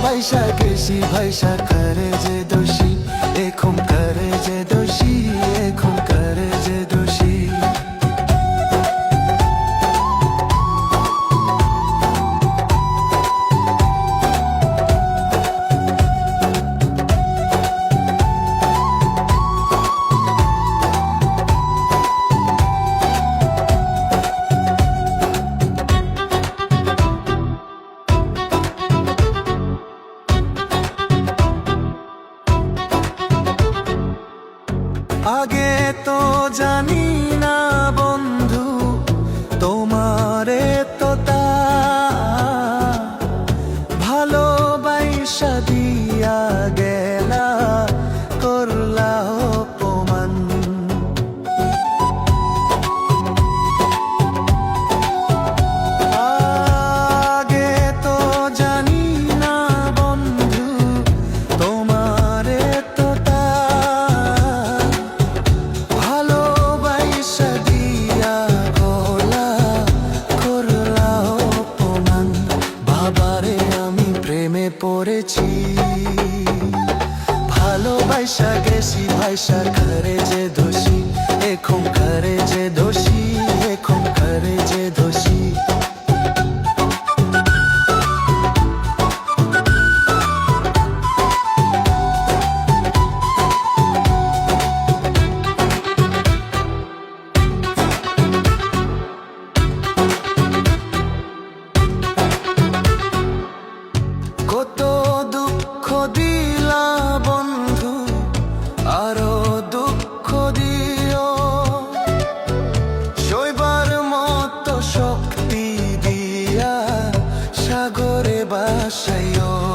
ভালোবাসা গেছি ভাইসা করে যে দোষী এখন করে যে দোষী এখন করে যে দোষী আগে তো জানি না বন্ধু তোমারে তো তা ভালোবাসা দিয়া গেলা করলা অপমান আগে তো জানি না বন্ধু তোমারে তো তা ভালোবাসা দিয়া গলা করলা অপমান বাবারে আমি প্রেমে পড়েছি ভালোবাসা গেছি ভাইসা করে যে দোষী এখন করে যে দোষী এখন করে যে দোষী কত দুঃখ দিলা বন্ধু আরো দুঃখ দিও সইবার মতো শক্তি দিয়া সাগরে বাসাইও